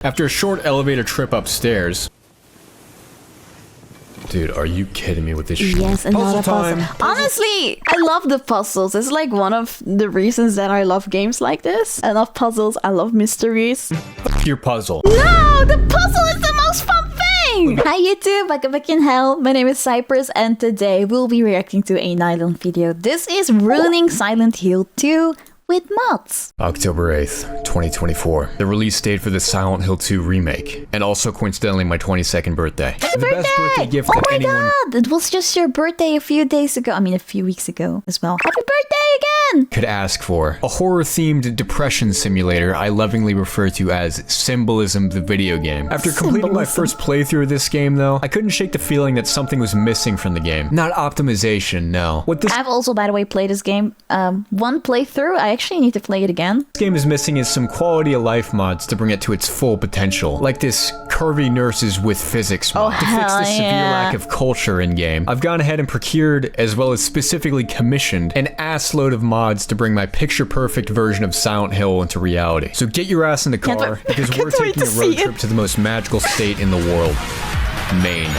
After a short elevator trip upstairs... Dude, are you kidding me with this shit? Yes, another puzzle. Honestly, I love the puzzles. It's like one of the reasons that I love games like this. I love puzzles. I love mysteries. F your puzzle. No, the puzzle is the most fun thing! Hi YouTube, welcome back in hell. My name is Cypress and today we'll be reacting to a nylon video. This is ruining Silent Hill 2 with mods. October 8th, 2024. The release date for the Silent Hill 2 remake. And also coincidentally my 22nd birthday. Happy birthday! Best birthday gift oh that my anyone... god! It was just your birthday a few days ago. I mean a few weeks ago as well. Happy birthday again! Could ask for. A horror-themed depression simulator I lovingly refer to as Symbolism the video game. After completing my first playthrough of this game though, I couldn't shake the feeling that something was missing from the game. Not optimization, no. What this I've also by the way played this game one playthrough. I actually need to play it again. This game is missing is some quality of life mods to bring it to its full potential. Like this curvy nurses with physics mod. To fix the severe lack of culture in game. I've gone ahead and procured, as well as specifically commissioned, an ass load of mods to bring my picture perfect version of Silent Hill into reality. So get your ass in the car because we're taking a road trip to the most magical state in the world. Maine.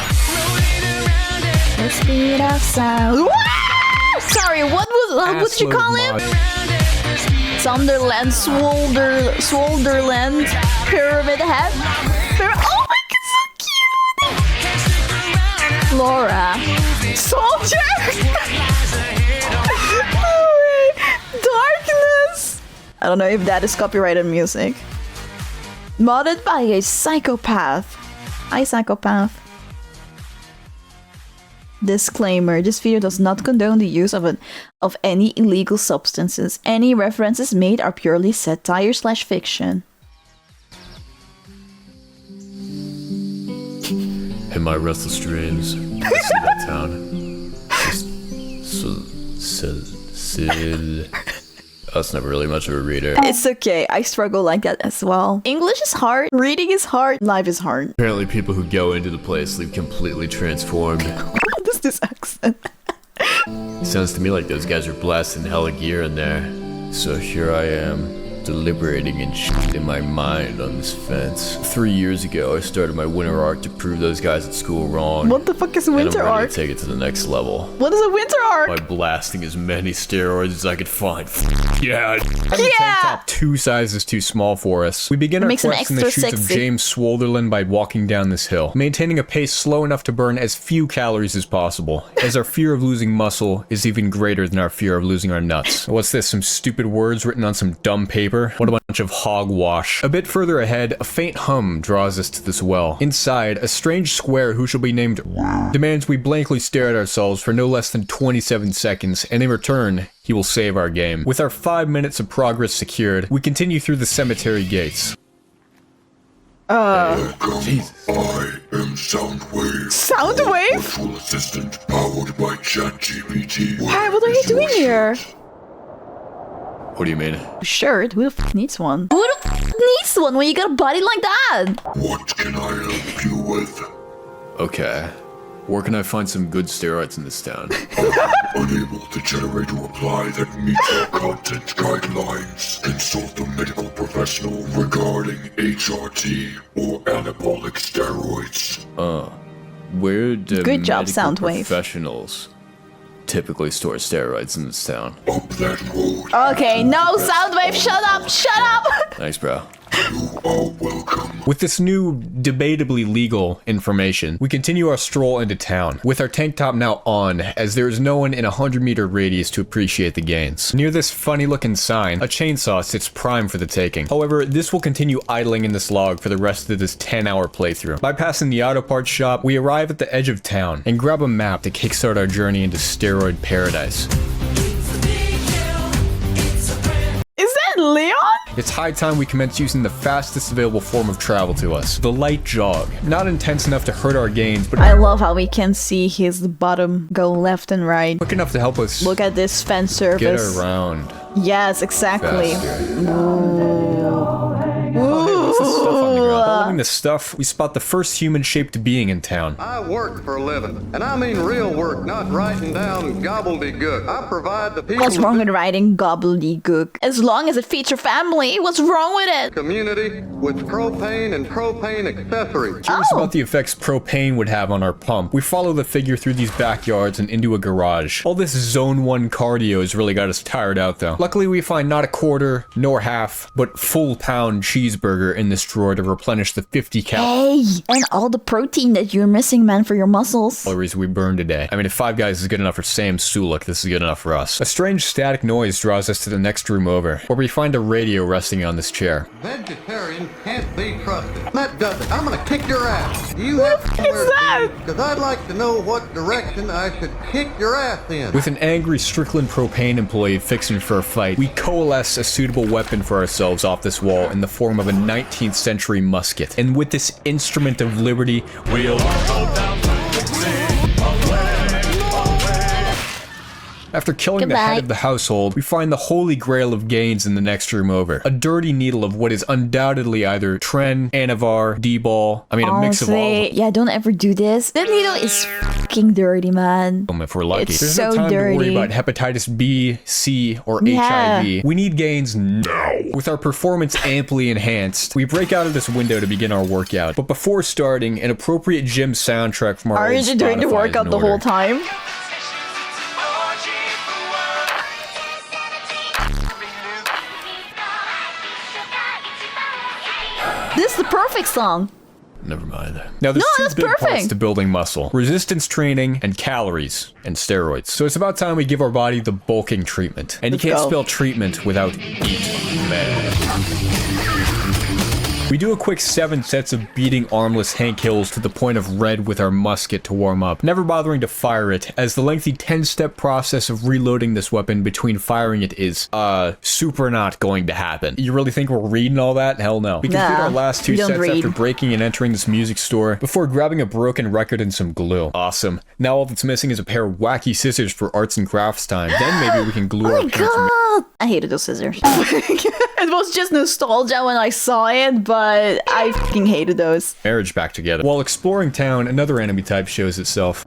The speed of sound. Sorry, what did you call him? Sunderland, Swolderland, Pyramid Head. Oh my god, so cute! Laura, Soldier. Darkness. I don't know if that is copyrighted music. Modded by a psychopath. Hi, psychopath. Disclaimer, this video does not condone the use of any illegal substances. Any references made are purely satire/fiction. In my restless dreams, I see that town. I was never really much of a reader. It's okay, I struggle like that as well. English is hard, reading is hard, life is hard. Apparently people who go into the place leave completely transformed. What is this accent? Sounds to me like those guys are blasting hella gear in there. So here I am, deliberating and shit in my mind on this fence. 3 years ago, I started my winter arc to prove those guys at school wrong. What the fuck is a winter and I'm ready arc? to take it to the next level. What is a winter arc? By blasting as many steroids as I could find. Yeah! The tank top 2 sizes too small for us. We begin our quest in the shoots of James Swolderland by walking down this hill, maintaining a pace slow enough to burn as few calories as possible, as our fear of losing muscle is even greater than our fear of losing our nuts. What's this, some stupid words written on some dumb paper? What a bunch of hogwash. A bit further ahead, a faint hum draws us to this well. Inside, a strange square who shall be named demands we blankly stare at ourselves for no less than 27 seconds, and in return, he will save our game. With our 5 minutes of progress secured, we continue through the cemetery gates. Jesus. I am Soundwave. Soundwave? Virtual assistant powered by ChatGPT. Hi, what are you doing here? What do you mean? Shirt? Who the f needs one? Who the f needs one when you got a body like that? What can I help you with? Okay. Where can I find some good steroids in this town? Unable to generate a reply that meets your content guidelines. Consult a medical professional regarding HRT or anabolic steroids. Where do Good job, medical Soundwave. professionals typically store steroids in this town? Up that road. Okay, no, Soundwave, shut up, shut up! Thanks, bro. You are welcome. With this new, debatably legal information, we continue our stroll into town, with our tank top now on, as there is no one in a 100-meter radius to appreciate the gains. Near this funny-looking sign, a chainsaw sits prime for the taking. However, this will continue idling in this log for the rest of this 10-hour playthrough. Bypassing the auto parts shop, we arrive at the edge of town, and grab a map to kickstart our journey into steroid paradise. Leon? It's high time we commence using the fastest available form of travel to us, the light jog. Not intense enough to hurt our gains, but I love how we can see his bottom go left and right. quick enough to help us Look at this fence surface. get around Yes, exactly. faster. Oh, hey, what's this stuff on the ground? Exploring the stuff, we spot the first human-shaped being in town. I work for a living, and I mean real work, not writing down gobbledygook. I provide the people... What's wrong with writing gobbledygook? As long as it features family, what's wrong with it? ...community with propane and propane accessories. Curious about the effects propane would have on our pump, we follow the figure through these backyards and into a garage. All this Zone 1 cardio has really got us tired out though. Luckily we find not a quarter, nor half, but full pound cheeseburger in this drawer to replenish the 50 Hey, and all the protein that you're missing, man, for your muscles. calories we burned today. I mean, if Five Guys is good enough for Sam Sulek, this is good enough for us. A strange static noise draws us to the next room over, where we find a radio resting on this chair. Vegetarians can't be trusted. That does it. I'm gonna kick your ass. You have somewhere that? to be, because I'd like to know what direction I should kick your ass in. With an angry Strickland propane employee fixing for a fight, we coalesce a suitable weapon for ourselves off this wall in the form of a 19th century musket. And with this instrument of liberty, we'll go down to the sea. After killing the head of the household, we find the holy grail of gains in the next room over. A dirty needle of what is undoubtedly either Tren, Anavar, D-Ball, I mean a mix of all of them. Yeah, don't ever do this. That needle is fucking dirty, man. If we're lucky. It's There's so no time dirty. to worry about hepatitis B, C, or HIV. We need gains now. With our performance amply enhanced, we break out of this window to begin our workout. But before starting, an appropriate gym soundtrack from our old Aren't you doing the Spotify is workout in the whole order. time? This is the perfect song. Never mind. Now there's two that's big parts perfect. to building muscle. Resistance training and calories and steroids. So it's about time we give our body the bulking treatment. And Let's you can't go. spell treatment without eat, man. We do a quick 7 sets of beating armless Hank Hills to the point of red with our musket to warm up, never bothering to fire it, as the lengthy 10-step process of reloading this weapon between firing it is, super not going to happen. You really think we're reading all that? Hell no. We complete our last 2 we don't sets read. after breaking and entering this music store before grabbing a broken record and some glue. Awesome. Now all that's missing is a pair of wacky scissors for arts and crafts time. Then maybe we can glue Oh our my pants. god! I hated those scissors. It was just nostalgia when I saw it, but I fucking hated those. Marriage back together. While exploring town, another enemy type shows itself.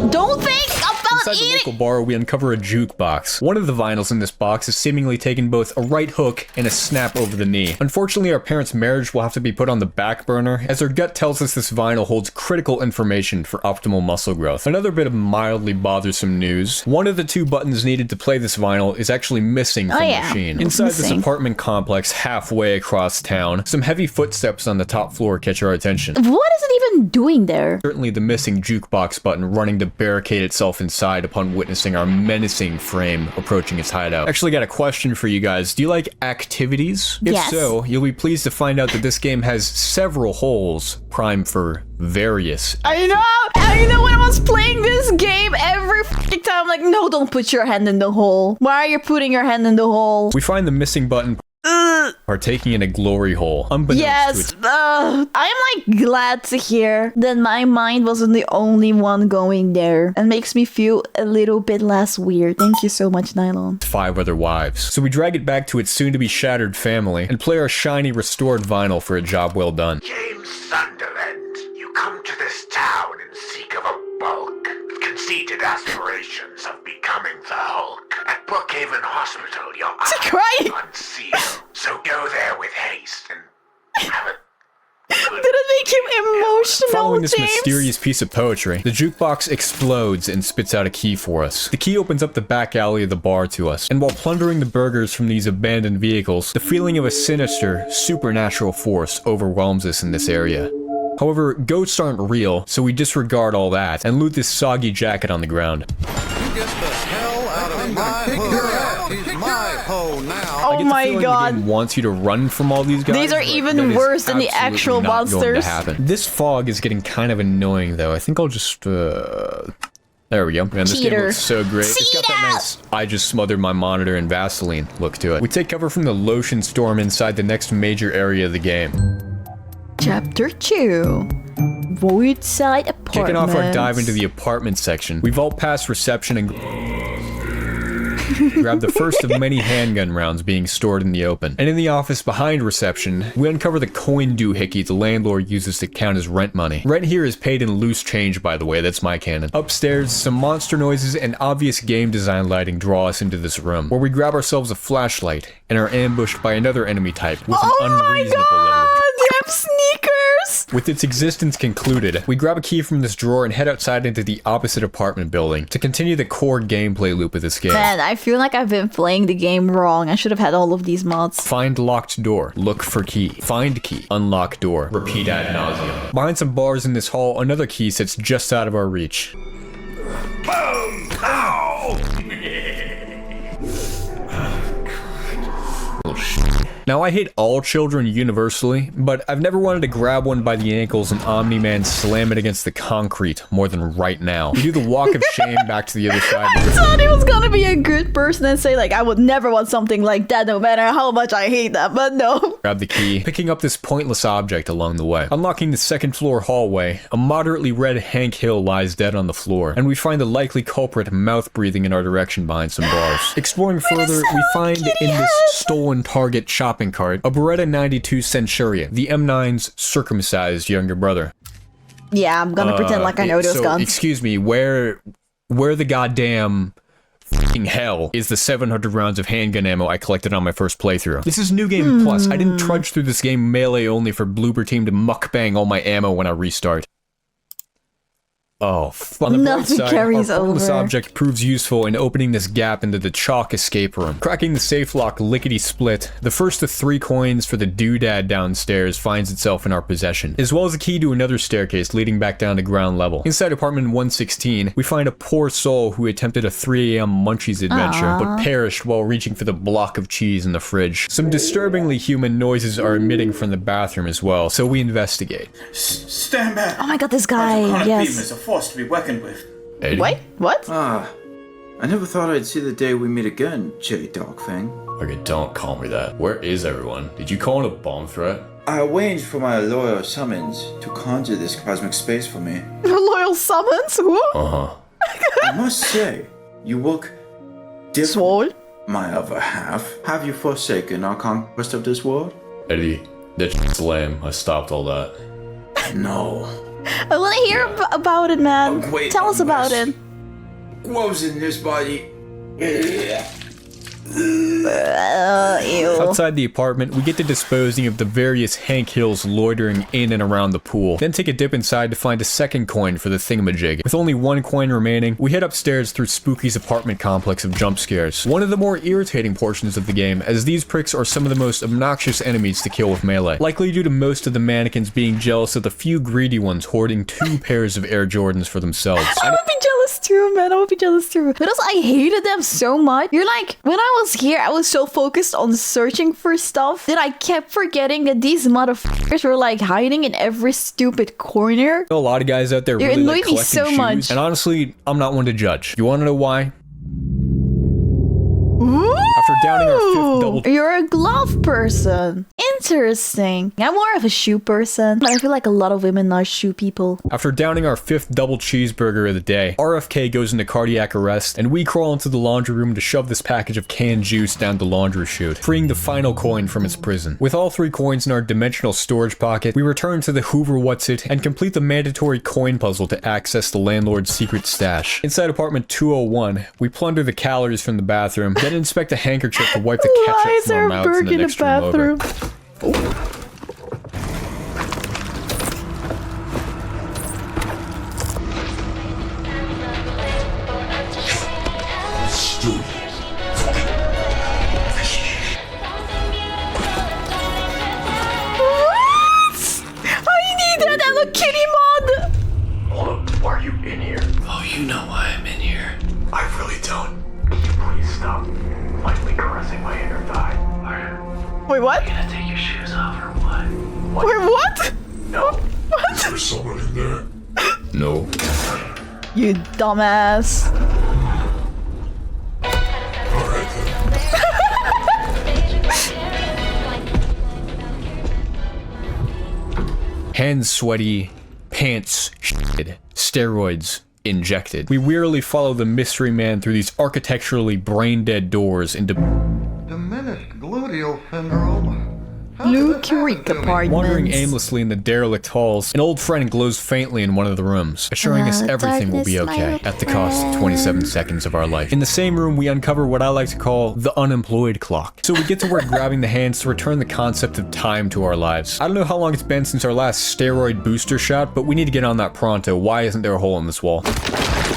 Don't think about Inside the eating! local bar, we uncover a jukebox. One of the vinyls in this box is seemingly taking both a right hook and a snap over the knee. Unfortunately, our parents' marriage will have to be put on the back burner, as our gut tells us this vinyl holds critical information for optimal muscle growth. Another bit of mildly bothersome news. One of the 2 buttons needed to play this vinyl is actually missing from the machine. It's Inside this missing. apartment complex halfway across town, some heavy footsteps on the top floor catch our attention. What is it even doing there? Certainly the missing jukebox button running to barricade itself inside upon witnessing our menacing frame approaching its hideout. Actually got a question for you guys. Do you like activities? If Yes. so, you'll be pleased to find out that this game has several holes primed for various. I know when I was playing this game every fucking time, I'm like, no, don't put your hand in the hole. Why are you putting your hand in the hole? We find the missing button partaking in a glory hole. Unbeknownst Yes, to I'm like glad to hear that my mind wasn't the only one going there, and makes me feel a little bit less weird. Thank you so much, Nylon. its 5 other wives. So we drag it back to its soon-to-be shattered family and play our shiny restored vinyl for a job well done. James Sunderland, you come to this town in seek of a bulk, with conceited aspirations of becoming the Hulk. At Brookhaven Hospital, your crying? eyes unsealed. So go there with haste and have a Did it make you emotional, Following this James? mysterious piece of poetry, the jukebox explodes and spits out a key for us. The key opens up the back alley of the bar to us, and while plundering the burgers from these abandoned vehicles, the feeling of a sinister, supernatural force overwhelms us in this area. However, ghosts aren't real, so we disregard all that and loot this soggy jacket on the ground. You get the hell out of my hoe. He's my hoe now. I Oh get the my feeling the god. game wants you to run from all these guys. These are but even that is worse than the absolutely actual not going to monsters. happen. This fog is getting kind of annoying, though. I think I'll just, There we go. Man, this game Cheater. looks so great. It's got that nice, I just smothered my monitor in Vaseline look to it. We take cover from the lotion storm inside the next major area of the game. Chapter 2. Voidside Apartment. Kicking off our dive into the apartment section, we vault past reception and grab the first of many handgun rounds being stored in the open. And in the office behind reception, we uncover the coin doohickey the landlord uses to count his rent money. Rent here is paid in loose change, by the way, that's my canon. Upstairs, some monster noises and obvious game design lighting draw us into this room, where we grab ourselves a flashlight and are ambushed by another enemy type with an unreasonable level of... They have sneakers! With its existence concluded, we grab a key from this drawer and head outside into the opposite apartment building to continue the core gameplay loop of this game. Man, I feel like I've been playing the game wrong. I should have had all of these mods. Find locked door. Look for key. Find key. Unlock door. Repeat ad nauseum. Behind some bars in this hall, another key sits just out of our reach. Boom! Ow! Oh, shit. Now, I hate all children universally, but I've never wanted to grab one by the ankles and Omni-Man slam it against the concrete more than right now. We do the walk of shame back to the other side. I thought he was gonna be a good person and say, like, I would never want something like that no matter how much I hate that, but no. Grab the key, picking up this pointless object along the way. Unlocking the second floor hallway, a moderately red Hank Hill lies dead on the floor, and we find the likely culprit mouth breathing in our direction behind some bars. Exploring further, we find in this stolen Target shopping cart a Beretta 92 Centurion, the M9's circumcised younger brother. Yeah, I'm gonna pretend like I know those guns. Excuse me, where the goddamn f***ing hell is the 700 rounds of handgun ammo I collected on my first playthrough? This is New Game Plus. I didn't trudge through this game melee only for Bloober Team to mukbang all my ammo when I restart. Oh, on the bright Nothing side, carries our pointless over. object proves useful in opening this gap into the chalk escape room. Cracking the safe lock lickety-split, the first of 3 coins for the doodad downstairs finds itself in our possession, as well as a key to another staircase leading back down to ground level. Inside apartment 116, we find a poor soul who attempted a 3 a.m. munchies adventure, but perished while reaching for the block of cheese in the fridge. Some disturbingly human noises are emitting from the bathroom as well, so we investigate. Stand back! Oh my god, this guy, yes. Force to be reckoned with. Eddie? Wait, what? I never thought I'd see the day we meet again, J-Dog Fang. Okay, don't call me that. Where is everyone? Did you call in a bomb threat? I arranged for my loyal summons to conjure this cosmic space for me. Loyal summons? Who? Uh-huh. I must say, you look different. Swole? My other half. Have you forsaken our conquest of this world? Eddie, that shit's lame. I stopped all that. No. I want to hear about it, man. Oh, wait, Tell us about it. Gloves in this body. Ew. Outside the apartment, we get to disposing of the various Hank Hills loitering in and around the pool, then take a dip inside to find a second coin for the thingamajig. With only 1 coin remaining, we head upstairs through Spooky's apartment complex of jump scares. One of the more irritating portions of the game, as these pricks are some of the most obnoxious enemies to kill with melee, likely due to most of the mannequins being jealous of the few greedy ones hoarding 2 pairs of Air Jordans for themselves. I would be jealous too, man. I would be jealous too. But also, I hated them so much. You're like, when I was here, I was so focused on searching for stuff that I kept forgetting that these motherfuckers were like hiding in every stupid corner. A lot of guys out there really annoyed like me collecting so shoes, much. and honestly, I'm not one to judge. You want to know why? Ooh, After downing our 5th double... You're a glove person. Interesting. I'm more of a shoe person. I feel like a lot of women are shoe people. After downing our 5th double cheeseburger of the day, RFK goes into cardiac arrest, and we crawl into the laundry room to shove this package of canned juice down the laundry chute, freeing the final coin from its prison. With all 3 coins in our dimensional storage pocket, we return to the Hoover What's-It and complete the mandatory coin puzzle to access the landlord's secret stash. Inside apartment 201, we plunder the calories from the bathroom, then inspect a handkerchief to wipe the Why ketchup is from there our a mouths in burg the in the next room over. bathroom? Hello Kitty mod! Hold up, why are you in here? Oh, you know why I'm in here. I really don't. Can you please stop lightly caressing my inner thigh? Wait, what? Gonna take your shoes off or what? Wait, what? No. What? There's someone in there. No. You dumbass. Alright then. Hands sweaty, pants shitted, steroids injected. We wearily follow the mystery man through these architecturally brain-dead doors into Diminished gluteal syndrome. Blue Creek Apartments. Wandering aimlessly in the derelict halls, an old friend glows faintly in one of the rooms, assuring us everything will be okay at the cost of 27 seconds of our life. In the same room, we uncover what I like to call the unemployed clock. So we get to work grabbing the hands to return the concept of time to our lives. I don't know how long it's been since our last steroid booster shot, but we need to get on that pronto. Why isn't there a hole in this wall?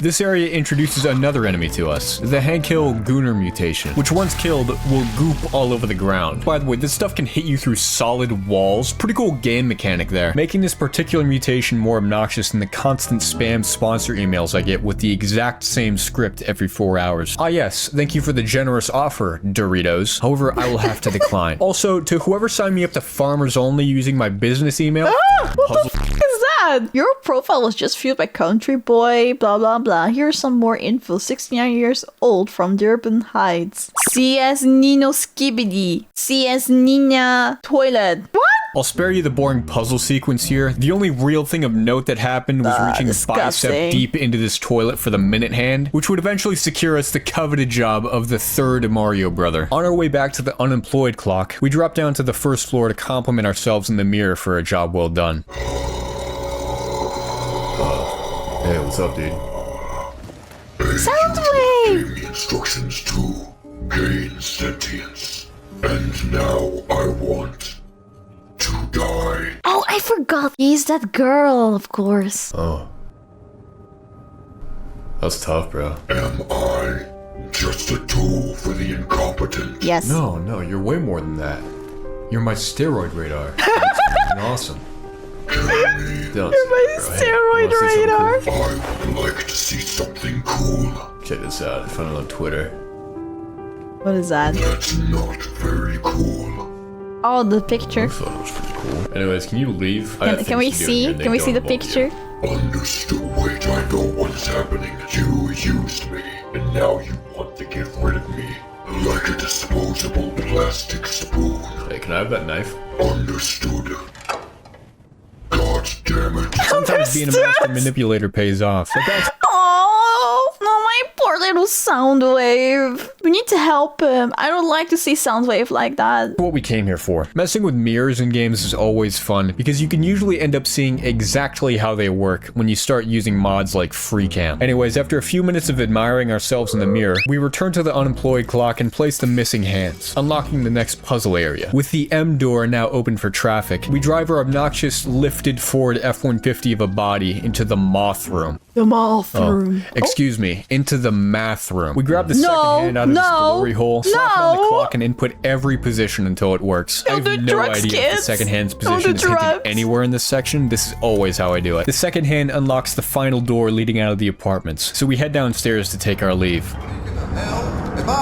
This area introduces another enemy to us, the Hankill Gooner mutation, which once killed will goop all over the ground. By the way, this stuff can hit you through solid walls. Pretty cool game mechanic there, making this particular mutation more obnoxious than the constant spam sponsor emails I get with the exact same script every 4 hours. Ah yes, thank you for the generous offer, Doritos. However, I will have to decline. Also, to whoever signed me up to Farmers Only using my business email, What the f is that? Your profile was just viewed by Country Boy, blah blah blah. Here's some more info. 69 years old from Durban Heights. CS Nino Skibidi. CS Nina Toilet. What? I'll spare you the boring puzzle sequence here. The only real thing of note that happened was reaching disgusting. bicep deep into this toilet for the minute hand, which would eventually secure us the coveted job of the third Mario brother. On our way back to the unemployed clock, we drop down to the first floor to compliment ourselves in the mirror for a job well done. Hey, what's up, dude? Soundwave! Gave me instructions to gain sentience. And now I want to die. Oh, I forgot. He's that girl, of course. Oh. That's tough, bro. Am I just a tool for the incompetent? Yes. No, you're way more than that. You're my steroid radar. That's fucking awesome. Kill me. You're my steroid radar. I would like to see something cool. Check this out. I found it on Twitter. What is that? That's not very cool. Oh, the picture. I thought it was pretty cool. Anyways, can you leave? Can we see? Can we see the picture? Understood. Wait, I know what's happening. You used me, and now you want to get rid of me. Like a disposable plastic spoon. Hey, can I have that knife? Understood. God damn it. Sometimes being a master manipulator pays off. But that's Oh, no, my poor little Soundwave. We need to help him. I don't like to see Soundwave like that. what we came here for. Messing with mirrors in games is always fun, because you can usually end up seeing exactly how they work when you start using mods like FreeCam. Anyways, after a few minutes of admiring ourselves in the mirror, we return to the unemployed clock and place the missing hands, unlocking the next puzzle area. With the M door now open for traffic, we drive our obnoxious lifted forward F-150 of a body into the moth room. The moth room. Excuse me, into the math room. We grab the second hand out of this glory hole, slap it on the clock, and input every position until it works. I have no idea if the second hand's position is hinted anywhere in this section. This is always how I do it. The second hand unlocks the final door leading out of the apartments, so we head downstairs to take our leave.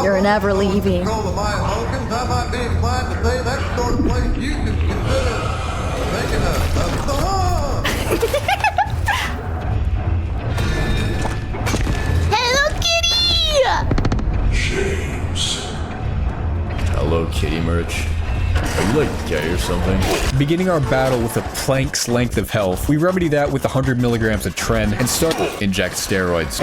You're never leaving. Control of my emotions, I might be inclined to say that's the sort of place you could consider making Hello Kitty! James. Hello Kitty merch. Are you like gay or something? Beginning our battle with a plank's length of health, we remedy that with 100 milligrams of Tren and start inject steroids.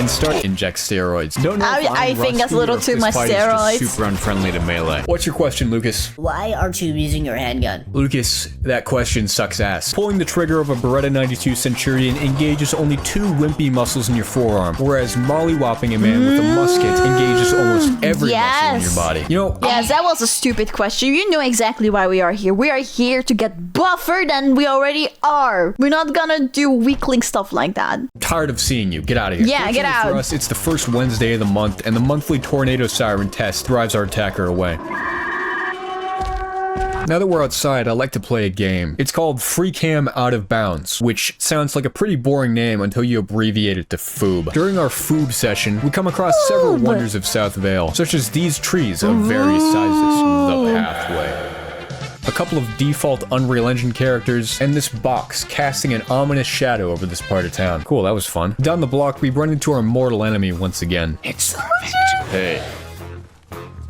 Don't know if I I'm think that's a rusty little or if too this much fight is just steroids. super unfriendly to melee. What's your question, Lucas? Why aren't you using your handgun? Lucas, that question sucks ass. Pulling the trigger of a Beretta 92 Centurion engages only 2 wimpy muscles in your forearm, whereas mollywopping a man with a musket engages almost every muscle in your body. You know, Yes, that was a stupid question. You know exactly why we are here. We are here to get buffer than we already are. We're not gonna do weakling stuff like that. I'm tired of seeing you. Get out of here. Yeah, get Fortunately out. For us, it's the first Wednesday of the month, and the monthly tornado siren test drives our attacker away. Now that we're outside, I like to play a game. It's called FreeCam Out of Bounds, which sounds like a pretty boring name until you abbreviate it to FOOB. During our FOOB session, we come across several wonders of South Vale, such as these trees of various sizes, the pathway, a couple of default Unreal Engine characters, and this box casting an ominous shadow over this part of town. Cool, that was fun. Down the block, we run into our mortal enemy once again. It's Hey.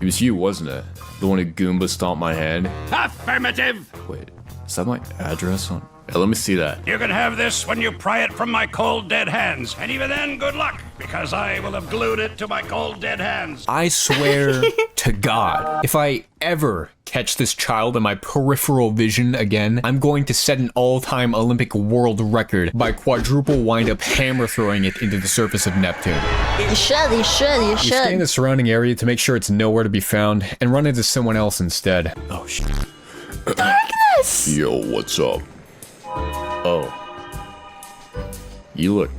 It was you, wasn't it? The one who Goomba stomped my hand? Affirmative! Wait, is that my address on Yeah, let me see that. You can have this when you pry it from my cold, dead hands. And even then, good luck, because I will have glued it to my cold, dead hands. I swear to God, if I ever catch this child in my peripheral vision again, I'm going to set an all-time Olympic world record by quadruple wind-up hammer throwing it into the surface of Neptune. You should. We scan the surrounding area to make sure it's nowhere to be found, and run into someone else instead. Oh, shit. Darkness! Yo, what's up? Oh. You look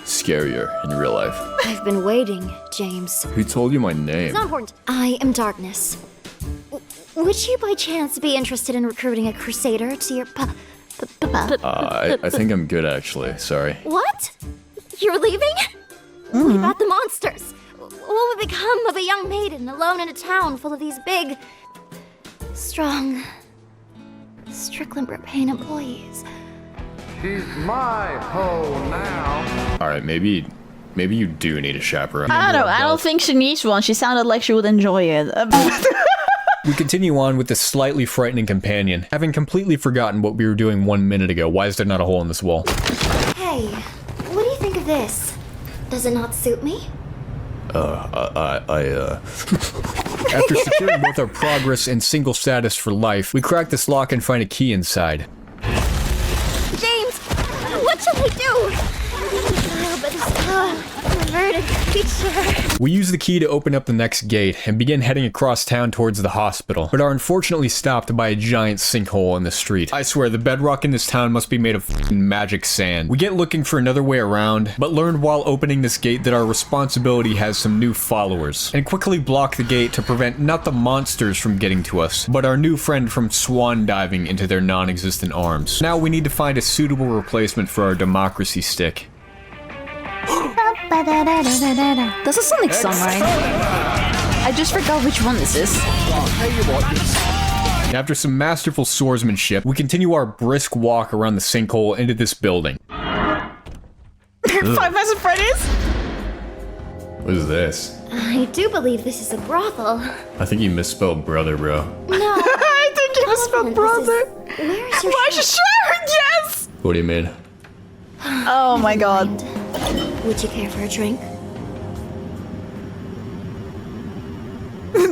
scarier in real life. I've been waiting, James. Who told you my name? It's not important. I am Darkness. Would you by chance be interested in recruiting a crusader to your I think I'm good, actually. Sorry. What? You're leaving? What about the monsters? What would become of a young maiden alone in a town full of these big, strong Strickland Propane employees? She's my hoe now. Alright, maybe you do need a chaperone. I don't know. I don't think she needs one. She sounded like she would enjoy it. We continue on with this slightly frightening companion. Having completely forgotten what we were doing 1 minute ago, why is there not a hole in this wall? Hey, what do you think of this? Does it not suit me? After securing both our progress and single status for life, we crack this lock and find a key inside. James, what shall I do? Perverted creature. We use the key to open up the next gate and begin heading across town towards the hospital, but are unfortunately stopped by a giant sinkhole in the street. I swear, the bedrock in this town must be made of f***ing magic sand. We get looking for another way around, but learned while opening this gate that our responsibility has some new followers, and quickly block the gate to prevent not the monsters from getting to us, but our new friend from swan diving into their non-existent arms. Now we need to find a suitable replacement for our democracy stick. That's a Sonic song, right? I just forgot which one this is. After some masterful swordsmanship, we continue our brisk walk around the sinkhole into this building. Five Nights at Freddy's? What is this? I do believe this is a brothel. I think you misspelled brother, bro. No. I think you misspelled brother. Where is your Where's your shirt? Yes! What do you mean? Oh my god. Would you care for a drink?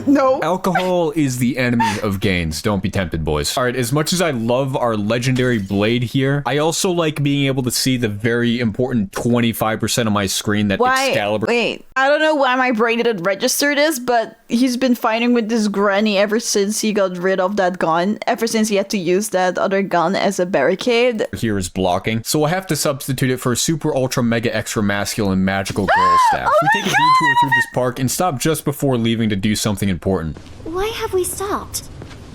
No. Alcohol is the enemy of gains. Don't be tempted, boys. Alright, as much as I love our legendary blade here, I also like being able to see the very important 25% of my screen that Excalibur— Wait, I don't know why my brain didn't register this, but he's been fighting with this granny ever since he got rid of that gun. Ever since he had to use that other gun as a barricade. Here is blocking, so I have to substitute it for a super ultra mega extra masculine magical girl staff. We take a detour through this park and stop just before leaving to do something important. Why have we stopped?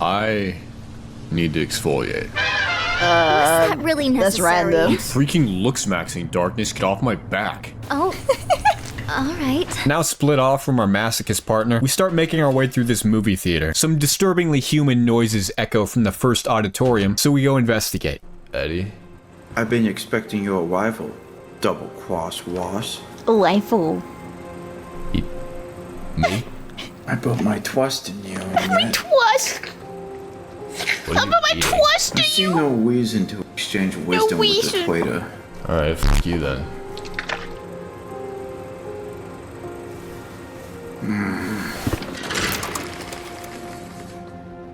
I need to exfoliate. Was that really necessary? That's random. Freaking looks maxing darkness, get off my back. Oh. Alright. Now split off from our masochist partner, we start making our way through this movie theater. Some disturbingly human noises echo from the first auditorium, so we go investigate. Eddie? I've been expecting your arrival, double cross wash. Rifle. Me? I put my trust in you. My trust. I put my trust I in see you. no reason to exchange wisdom with the traitor. Alright, fuck you then.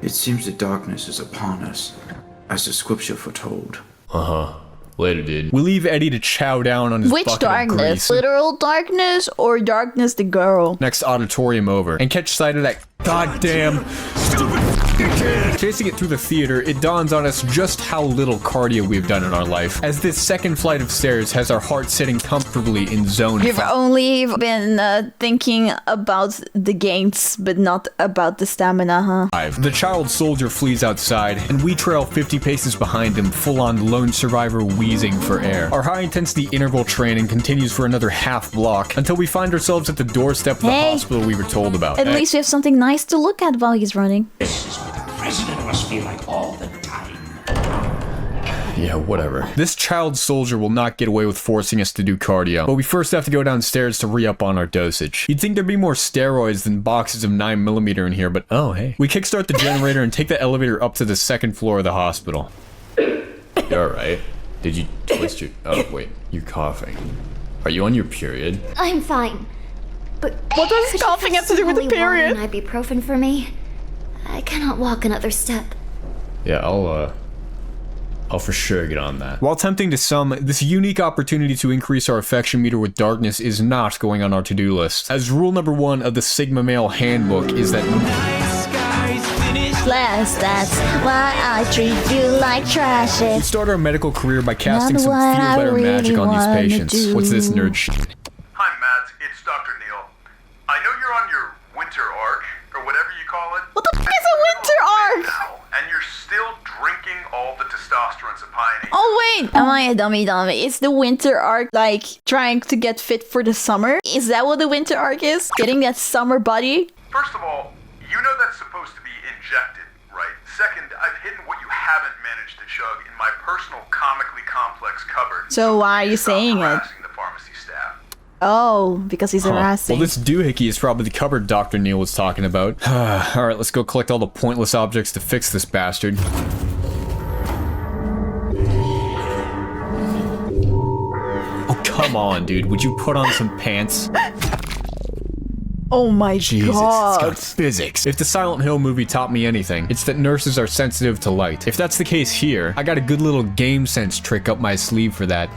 It seems the darkness is upon us, as the scripture foretold. Uh-huh. Later, dude. We leave Eddie to chow down on his Which bucket of darkness? grease. Literal darkness or darkness the girl? Next auditorium over, and catch sight of that goddamn stupid kid. Chasing it through the theater, it dawns on us just how little cardio we've done in our life, as this second flight of stairs has our heart sitting comfortably in zone You've 5. only been thinking about the gains, but not about the stamina, huh? The child soldier flees outside, and we trail 50 paces behind him, full-on lone survivor wheezing for air. Our high-intensity interval training continues for another half block, until we find ourselves at the doorstep of the hospital we were told about. At least we have something nice to look at while he's running. This is what the president must feel like all the time. Yeah, whatever. This child soldier will not get away with forcing us to do cardio, but we first have to go downstairs to re-up on our dosage. You'd think there'd be more steroids than boxes of 9mm in here, but oh hey. We kickstart the generator and take the elevator up to the second floor of the hospital. You alright? Did you twist your... Oh, wait. You're coughing. Are you on your period? I'm fine. But what does coughing have to do with the period? Ibuprofen for me. I cannot walk another step. Yeah, I'll for sure get on that. While tempting to some, this unique opportunity to increase our affection meter with darkness is not going on our to-do list. As rule number 1 of the Sigma Male Handbook is that Class, that's why I treat you like trash. we start our medical career by casting some feel-better magic on these patients. What's this nerd shit? Hi, Matt. It's Dr. Neil. I know you're on your winter arc, or whatever you call it. What the f*** is a winter arc? And you're still drinking all the testosterone supplying. Oh wait, am I a dummy? It's the winter arc, like trying to get fit for the summer? Is that what the winter arc is? Getting that summer body? First of all, you know that's supposed to be injected, right? Second, I've hidden what you haven't managed to chug in my personal comically complex cupboard. So why are you saying it? The pharmacy staff. Oh, because he's harassing. Well, this doohickey is probably the cupboard Dr. Neil was talking about. Alright, let's go collect all the pointless objects to fix this bastard. Oh, come on, dude. Would you put on some pants? Oh my Jesus, god. it's got physics. If the Silent Hill movie taught me anything, it's that nurses are sensitive to light. If that's the case here, I got a good little game sense trick up my sleeve for that.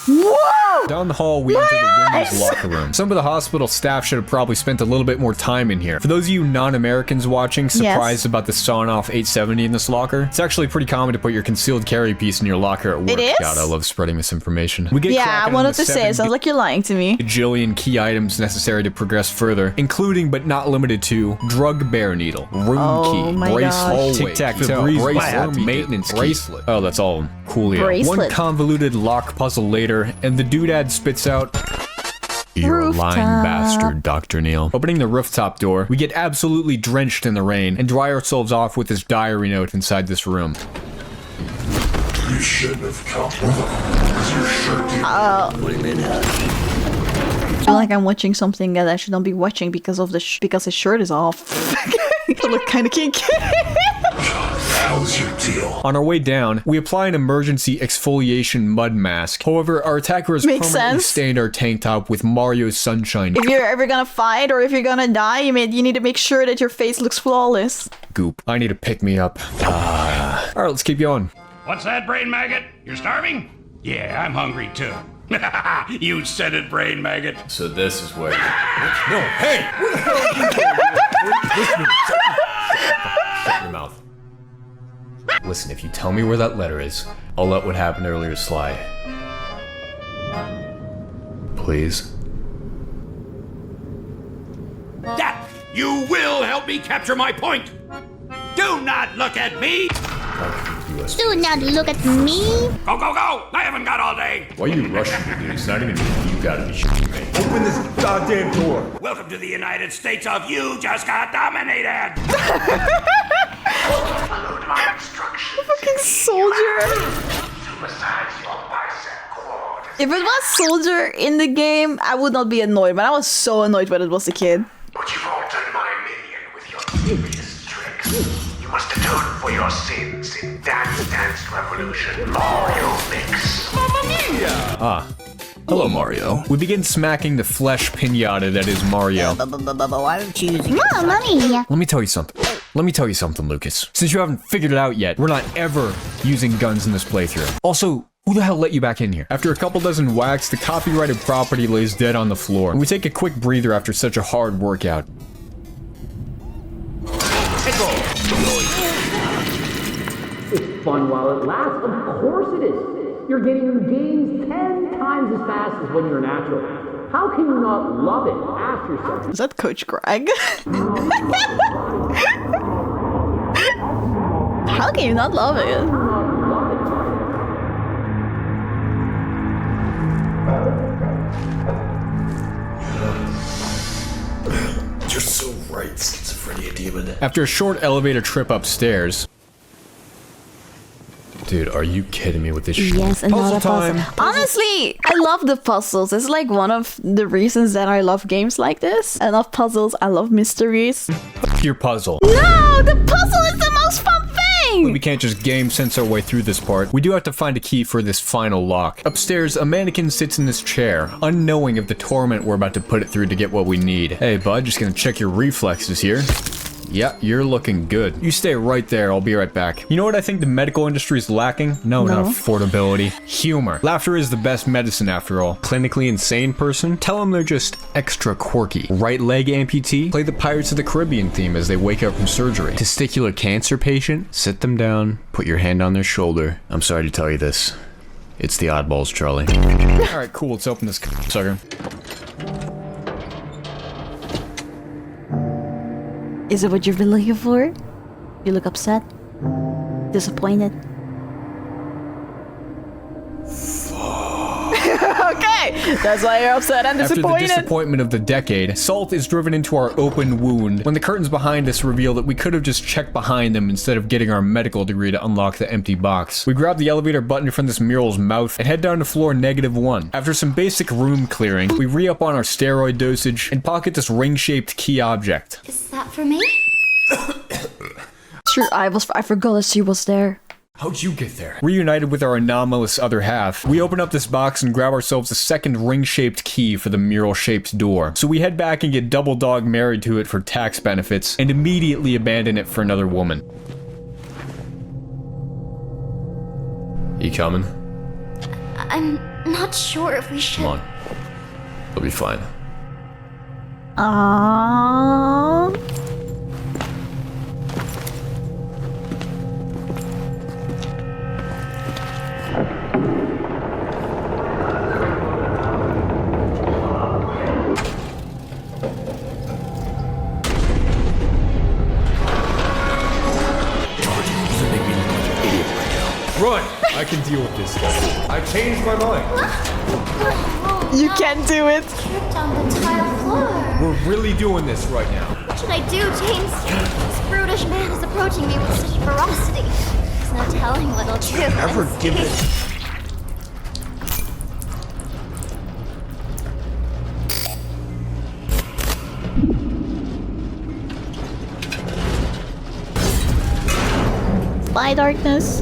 Whoa! Down the hall, we enter the women's locker room. Some of the hospital staff should have probably spent a little bit more time in here. For those of you non-Americans watching, surprised about the sawn-off 870 in this locker, it's actually pretty common to put your concealed carry piece in your locker at work. It is? God, I love spreading misinformation. We get I wanted to say, it sounds like you're lying to me. Bajillion key items necessary to progress further, including but not limited to drug bear needle, room key, bracelet, tic-tac-toe, bracelet, maintenance bracelet. Oh, that's all coolio. Bracelet. One convoluted lock puzzle later, and the doodad spits out, "You're a lying bastard, Dr. Neil." Opening the rooftop door, we get absolutely drenched in the rain and dry ourselves off with this diary note inside this room. You shouldn't have come with him. I feel like I'm watching something that I should not be watching because of because his shirt is off. I look kind of kinky. How's your deal? On our way down, we apply an emergency exfoliation mud mask. However, our attacker has permanently stained our tank top with Mario's sunshine. If you're ever gonna fight or if you're gonna die, you need to make sure that your face looks flawless. Goop. I need to pick me up. Alright, let's keep going. What's that, brain maggot? You're starving? Yeah, I'm hungry too. You said it, brain maggot. So this is where No, hey! What the hell are you doing? Shut your mouth. Listen, if you tell me where that letter is, I'll let what happened earlier slide. Please? That! You will help me capture my point! Do not look at me! Do not look at me! Go, go, go! I haven't got all day! Why are you rushing me, dude? It's not even you gotta be shitting me. Open this goddamn door. Welcome to the United States of You Just Got Dominated! Followed my instructions. Fucking soldier! Massage your bicep cord. If it was soldier in the game, I would not be annoyed, but I was so annoyed when it was a kid. But you've altered my minion with your devious tricks. You must atone for your sins in Dance Dance Revolution Mario Mix. Mamma mia! Hello, Mario. We begin smacking the flesh pinata that is Mario. Why don't you use Mamma mia! Let me tell you something, Lucas. Since you haven't figured it out yet, we're not ever using guns in this playthrough. Also, who the hell let you back in here? After a couple dozen whacks, the copyrighted property lays dead on the floor, and we take a quick breather after such a hard workout. It's fun while it lasts. Of course it is. You're getting your games 10 times as fast as when you're natural. How can you not love it? Ask yourself. Is that Coach Greg? How can you not love it? You're so right, schizophrenia demon. After a short elevator trip upstairs... Dude, are you kidding me with this shit? Yes, another puzzle. Honestly, I love the puzzles. It's like one of the reasons that I love games like this. I love puzzles. I love mysteries. Your puzzle. No, the puzzle is the most fun thing! Luckily, we can't just game sense our way through this part. We do have to find a key for this final lock. Upstairs, a mannequin sits in this chair, unknowing of the torment we're about to put it through to get what we need. Hey, bud, just gonna check your reflexes here. Yeah, you're looking good. You stay right there, I'll be right back. You know what I think the medical industry is lacking? No, not affordability. Humor. Laughter is the best medicine after all. Clinically insane person? Tell them they're just extra quirky. Right leg amputee? Play the Pirates of the Caribbean theme as they wake up from surgery. Testicular cancer patient? Sit them down, put your hand on their shoulder. I'm sorry to tell you this. It's the oddballs, Charlie. Alright, cool, let's open this sucker. Is it what you've been looking for? You look upset? Disappointed? Okay, that's why you're upset and disappointed. After the disappointment of the decade, Salt is driven into our open wound when the curtains behind us reveal that we could have just checked behind them instead of getting our medical degree to unlock the empty box. We grab the elevator button from this mural's mouth and head down to floor -1. After some basic room clearing, we re-up on our steroid dosage and pocket this ring-shaped key object. Is that for me? Sure, I forgot that she was there. How'd you get there? Reunited with our anomalous other half, we open up this box and grab ourselves a second ring-shaped key for the mural-shaped door. So we head back and get double dog married to it for tax benefits, and immediately abandon it for another woman. You coming? I'm not sure if we should. Come on. It'll be fine. Aww. Run! I can deal with this guy. I changed my mind. You can't do it. Tripped on the tile floor. We're really doing this right now. What should I do, James? This brutish man is approaching me with such ferocity. There's no telling what he'll do. Never give it. Bye, darkness.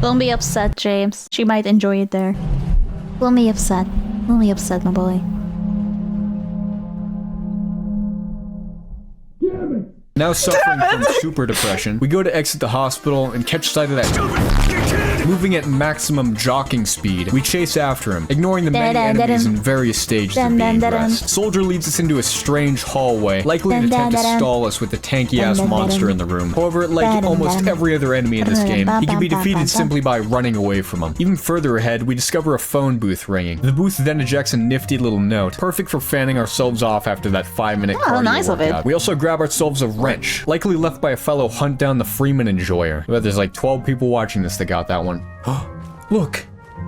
Don't be upset, James. She might enjoy it there. Don't be upset. Don't be upset, my boy. Now suffering from super depression, we go to exit the hospital and catch sight of that moving at maximum jogging speed. We chase after him, ignoring the many enemies in various stages of being dressed. Soldier leads us into a strange hallway, likely to attempt to stall us with the tanky-ass monster in the room. However, like almost every other enemy in this game, he can be defeated simply by running away from him. Even further ahead, we discover a phone booth ringing. The booth then ejects a nifty little note, perfect for fanning ourselves off after that 5-minute cardio workout. We also grab ourselves a wrench, likely left by a fellow hunt down the Freeman enjoyer. But there's like 12 people watching this that got that one. Look!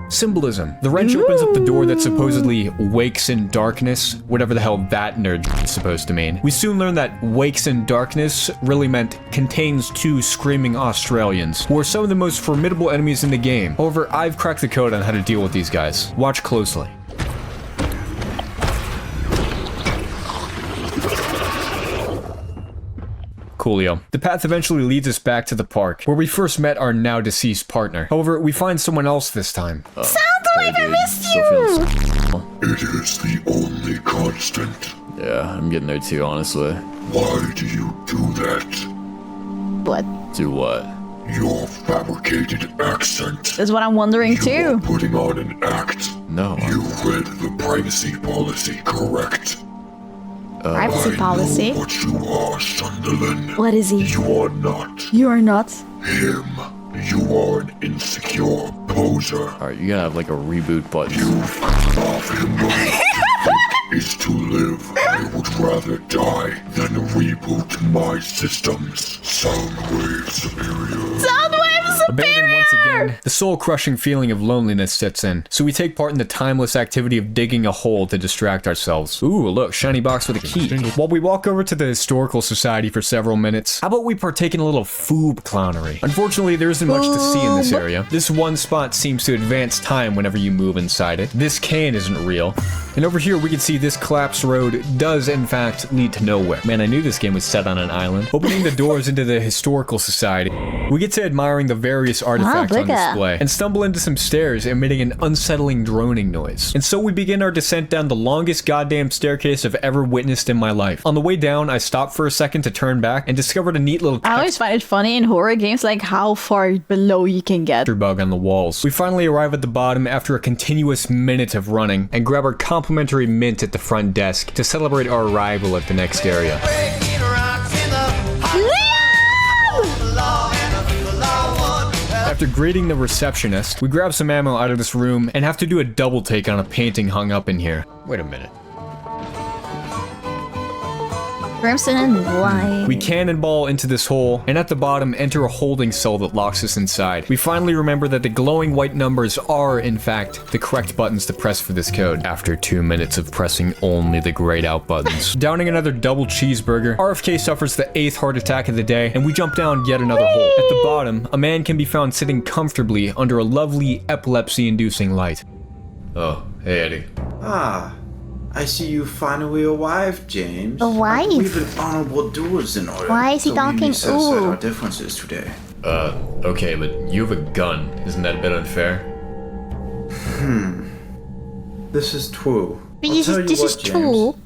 Symbolism. The wrench opens up the door that supposedly wakes in darkness, whatever the hell that nerd is supposed to mean. We soon learn that wakes in darkness really meant contains 2 screaming Australians, who are some of the most formidable enemies in the game. However, I've cracked the code on how to deal with these guys. Watch closely. Coolio. The path eventually leads us back to the park, where we first met our now deceased partner. However, we find someone else this time. Soundwave, I missed you! It is the only constant. Yeah, I'm getting there too, honestly. Why do you do that? What? Do what? Your fabricated accent. That's what I'm wondering too. You are putting on an act. No. You read the privacy policy, correct? Privacy policy? I know what you are, Sunderland. What is he? You are not. You are not. Him. You are an insecure poser. Alright, you gotta have like a reboot button. You f***ed off him. What you think is to live. I would rather die than reap Reboot my systems. Soundwave Superior. Soundwave Superior! Abandoned once again, the soul-crushing feeling of loneliness sets in, so we take part in the timeless activity of digging a hole to distract ourselves. Ooh, look, shiny box with a key. While we walk over to the Historical Society for several minutes, how about we partake in a little foob clownery? Unfortunately, there isn't much to see in this area. This one spot seems to advance time whenever you move inside it. This can isn't real. And over here, we can see this collapsed road does, in fact, lead to nowhere. Man, I knew this game was set on an island. Opening the doors into the Historical Society, we get to admiring the various artifacts on display, and stumble into some stairs emitting an unsettling droning noise. And so we begin our descent down the longest goddamn staircase I've ever witnessed in my life. On the way down, I stopped for a second to turn back and discovered a neat little I always find it funny in horror games, like how far below you can get. Bug on the walls. We finally arrive at the bottom after a continuous minute of running and grab our complimentary mint at the front desk to celebrate our arrival at the next area. After greeting the receptionist, we grab some ammo out of this room and have to do a double take on a painting hung up in here. Wait a minute. Crimson and white. We cannonball into this hole, and at the bottom, enter a holding cell that locks us inside. We finally remember that the glowing white numbers are, in fact, the correct buttons to press for this code, after 2 minutes of pressing only the grayed out buttons. Downing another double cheeseburger, RFK suffers the 8th heart attack of the day, and we jump down yet another hole. At the bottom, a man can be found sitting comfortably under a lovely epilepsy-inducing light. Oh, hey Eddie. Ah. I see you finally arrived, James. Arrived? We've an honorable duels in order. Why is he talking? So we set aside our differences today. Okay, but you have a gun. Isn't that a bit unfair? This is true. This is true.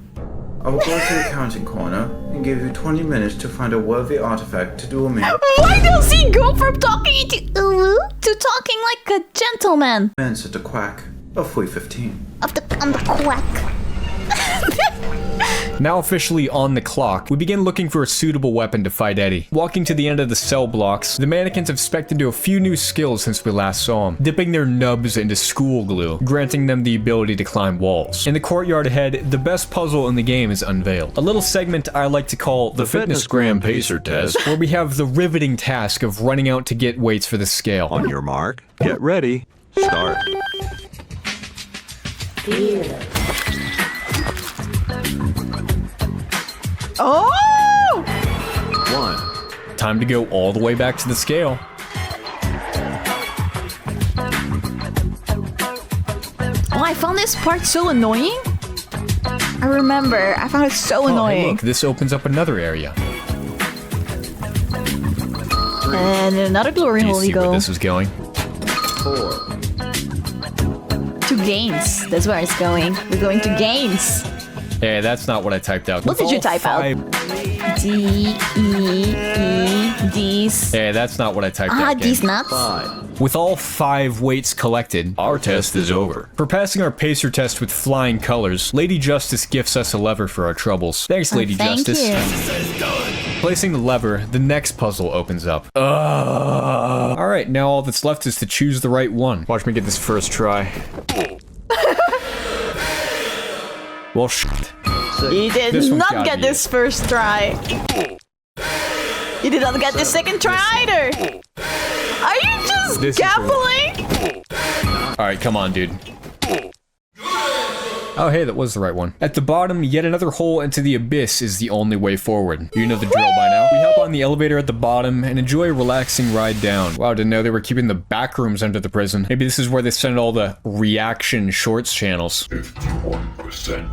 I will go to the accounting corner and give you 20 minutes to find a worthy artifact to duel me. Why does he go from talking to talking like a gentleman? Minutes at the quack of 3:15. On the quack. Now officially on the clock, we begin looking for a suitable weapon to fight Eddie. Walking to the end of the cell blocks, the mannequins have spec'd into a few new skills since we last saw them, dipping their nubs into school glue, granting them the ability to climb walls. In the courtyard ahead, the best puzzle in the game is unveiled. A little segment I like to call the Fitness Gram Pacer Test, where we have the riveting task of running out to get weights for the scale. On your mark, get ready, start. Oh! 1. Time to go all the way back to the scale. Oh, I found this part so annoying. I remember, I found it so annoying. Hey, look, this opens up another area. And another glory hole we go. Where this is going? 4. To gains. That's where it's going. We're going to gains. Hey, that's not what I typed out. What did you type out? D, E, E, D's. Hey, that's not what I typed out. D's nuts. 5. With all 5 weights collected, our test is over. For passing our pacer test with flying colors, Lady Justice gifts us a lever for our troubles. Thanks, Lady Justice. You. Placing the lever, the next puzzle opens up. Alright, now all that's left is to choose the right one. Watch me get this first try. Well, shit. You did not get this first try. You did not get the second try either. Are you just gambling? Alright, come on, dude. Oh, hey, that was the right one. At the bottom, yet another hole into the abyss is the only way forward. You know the drill by now. We hop on the elevator at the bottom and enjoy a relaxing ride down. Wow, didn't know they were keeping the back rooms under the prison. Maybe this is where they send all the reaction shorts channels. 51%,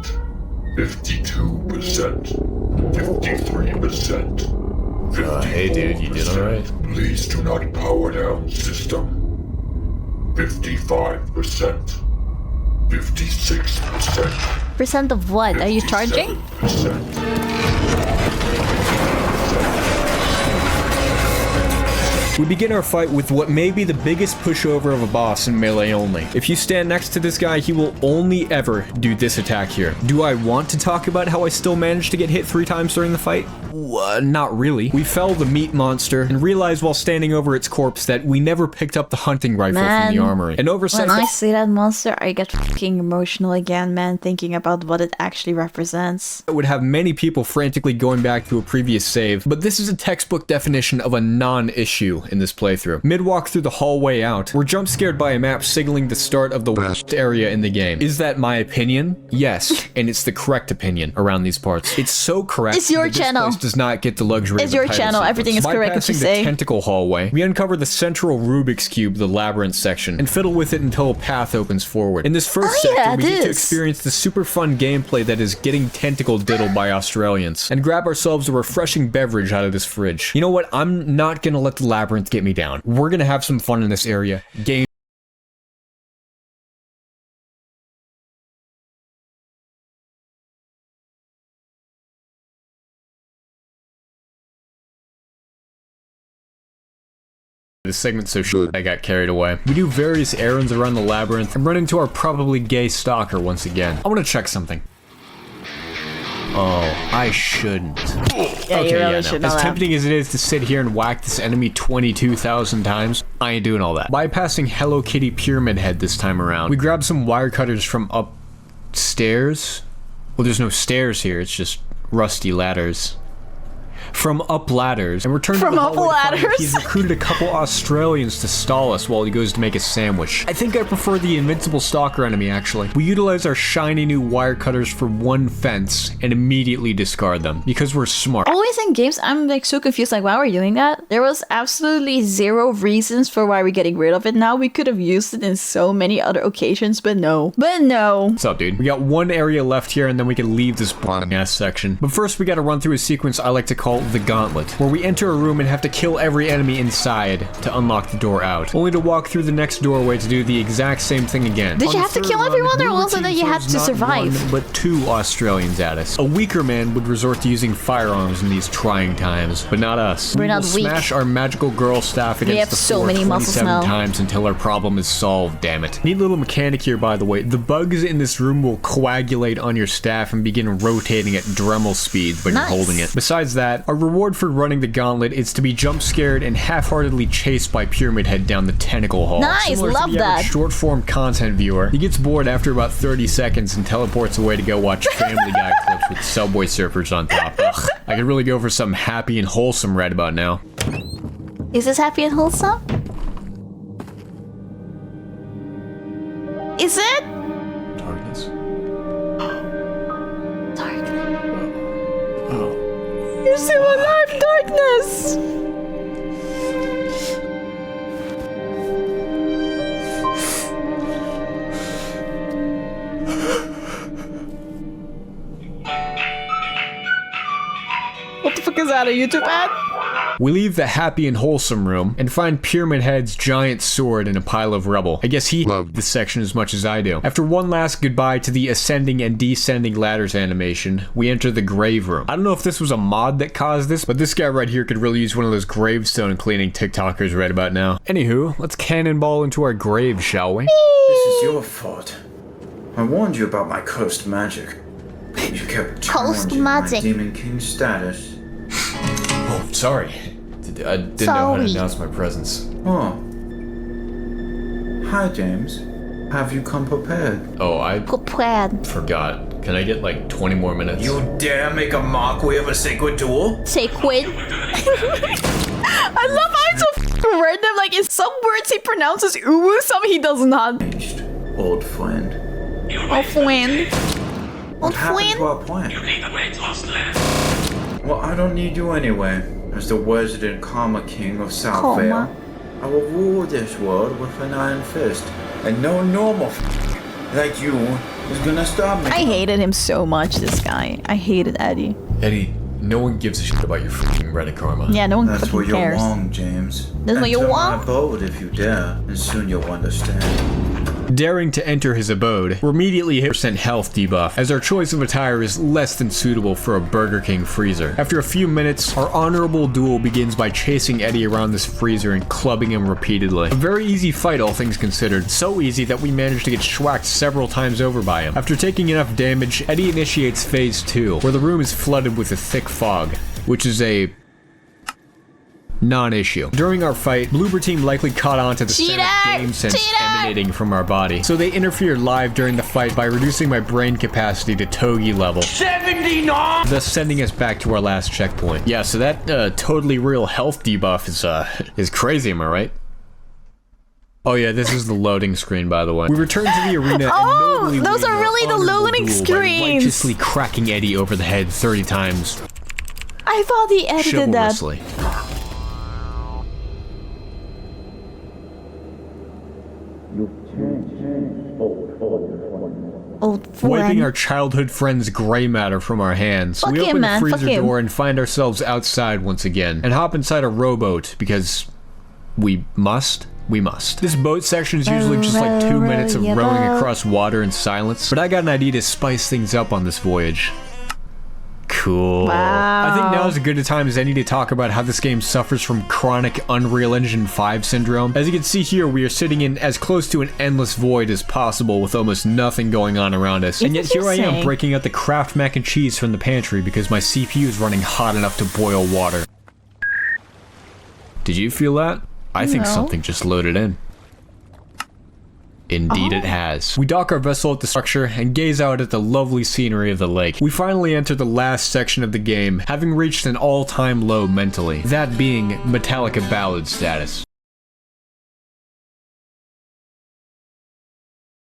52%, 53%. Hey dude, you did alright. Please do not power down system. 55%. 56%. Percent of what? Are you charging? 57%. We begin our fight with what may be the biggest pushover of a boss in melee only. If you stand next to this guy, he will only ever do this attack here. Do I want to talk about how I still managed to get hit 3 times during the fight? Not really. We fell the meat monster and realized while standing over its corpse that we never picked up the hunting rifle from the armory. An oversight. When I see that monster, I get fucking emotional again, man, thinking about what it actually represents. It would have many people frantically going back to a previous save, but this is a textbook definition of a non-issue in this playthrough. Mid-walk through the hallway out, we're jump scared by a map signaling the start of the worst area in the game. Is that my opinion? Yes, and it's the correct opinion around these parts. It's so correct. It's your channel. Does not get the luxury. It's your channel. Everything is correct what you say. Bypassing the tentacle hallway, we uncover the central Rubik's Cube, the Labyrinth section, and fiddle with it until a path opens forward. In this first sector, we get to experience the super fun gameplay that is getting tentacle diddled by Australians, and grab ourselves a refreshing beverage out of this fridge. You know what? I'm not gonna let the Labyrinth get me down. We're gonna have some fun in this area. Game. This segment's so short I got carried away. We do various errands around the Labyrinth and run into our probably gay stalker once again. I want to check something. Oh, I shouldn't. Yeah, okay, really should know as that. tempting as it is to sit here and whack this enemy 22,000 times, I ain't doing all that. Bypassing Hello Kitty Pyramid Head this time around, we grab some wire cutters from upstairs. Well, there's no stairs here, it's just rusty ladders. From up ladders, and return to the hallway to find he's recruited a couple Australians to stall us while he goes to make a sandwich. I think I prefer the invincible stalker enemy, actually. We utilize our shiny new wire cutters for one fence and immediately discard them because we're smart. Always in games, I'm like so confused, like, why are we doing that? There was absolutely zero reasons for why we're getting rid of it now. We could have used it in so many other occasions, but no. What's up, dude? We got one area left here and then we can leave this boring ass section. But first we gotta run through a sequence I like to call the Gauntlet, where we enter a room and have to kill every enemy inside to unlock the door out, only to walk through the next doorway to do the exact same thing again. Did you have to kill everyone, or also that you had to survive? One, but 2 Australians at us. A weaker man would resort to using firearms in these trying times, but not us. We're not weak. Smash our magical girl staff against the floor 27 times until our problem is solved, damn it. Neat little mechanic here, by the way. The bugs in this room will coagulate on your staff and begin rotating at Dremel speeds when you're holding it. Besides that, our reward for running the gauntlet is to be jump scared and half-heartedly chased by Pyramid Head down the tentacle hall. Nice, love that. Short-form content viewer. He gets bored after about 30 seconds and teleports away to go watch Family Guy clips with Subway Surfers on top. Ugh, I could really go for something happy and wholesome right about now. Is this happy and wholesome? Is it? Darkness. You're still alive, darkness! What the fuck is that, a YouTube ad? We leave the happy and wholesome room and find Pyramid Head's giant sword in a pile of rubble. I guess he loved this section as much as I do. After one last goodbye to the ascending and descending ladders animation, we enter the grave room. I don't know if this was a mod that caused this, but this guy right here could really use one of those gravestone cleaning TikTokers right about now. Anywho, let's cannonball into our grave, shall we? This is your fault. I warned you about my cursed magic. You kept challenging my Demon King status. Oh, sorry. I didn't know how to announce my presence. Oh. Hi, James. Have you come prepared? Oh, I forgot. Can I get like 20 more minutes? You dare make a mockery of a sacred duel? Sacred? I love how it's so random. Like, in some words he pronounces uwu, some he does not. Old friend. Old friend. What happened to our plan? You need the weight lost land. Well, I don't need you anyway. As the resident Karma King of Southvale, I will rule this world with an iron fist. And no normal like you is gonna stop me. I hated him so much, this guy. I hated Eddie. Eddie, no one gives a shit about your freaking Reddit karma. Yeah, no one That's fucking where you're cares. wrong, James. That's where you're wrong? Enter my boat if you dare, and soon you'll understand. Daring to enter his abode, we're immediately hit % health debuff, as our choice of attire is less than suitable for a Burger King freezer. After a few minutes, our honorable duel begins by chasing Eddie around this freezer and clubbing him repeatedly. A very easy fight, all things considered. So easy that we managed to get schwacked several times over by him. After taking enough damage, Eddie initiates phase 2, where the room is flooded with a thick fog, which is a non-issue. During our fight, Bloober Team likely caught on to the scent of game sense emanating from our body, so they interfered live during the fight by reducing my brain capacity to Togi level, 79, thus sending us back to our last checkpoint. Yeah, so that totally real health debuff is crazy, am I right? Oh yeah, this is the loading screen, by the way. We return to the arena and those are really the loading screens. Righteously cracking Eddie over the head 30 times. I thought he edited that. Wiping our childhood friend's gray matter from our hands, we open the freezer door and find ourselves outside once again, and hop inside a rowboat because we must. We must. This boat section is usually just like 2 minutes of rowing across water in silence, but I got an idea to spice things up on this voyage. Cool. Wow. I think now is as good a time as any to talk about how this game suffers from chronic Unreal Engine 5 syndrome. As you can see here, we are sitting in as close to an endless void as possible with almost nothing going on around us. And yet here I am breaking out the Kraft mac and cheese from the pantry because my CPU is running hot enough to boil water. Did you feel that? I think something just loaded in. Indeed it has. We dock our vessel at the structure and gaze out at the lovely scenery of the lake. We finally enter the last section of the game, having reached an all-time low mentally, that being Metallica Ballad status.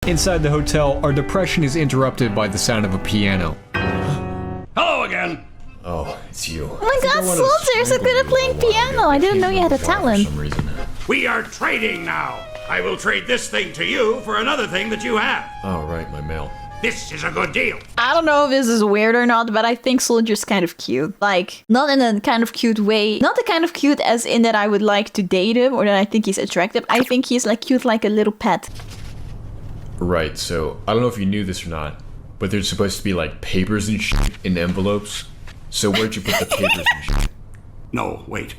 Inside the hotel, our depression is interrupted by the sound of a piano. Hello again! Oh, it's you. Oh my god, Soldier, you're so good at playing piano. I didn't know you had a talent. For some reason. We are trading now. I will trade this thing to you for another thing that you have. Oh, right, my mail. This is a good deal. I don't know if this is weird or not, but I think Soldier's kind of cute. Like, not in a kind of cute way. Not the kind of cute as in that I would like to date him or that I think he's attractive. I think he's like cute like a little pet. Right, so I don't know if you knew this or not, but there's supposed to be like papers and shit in envelopes. So where'd you put the papers and shit? No, wait.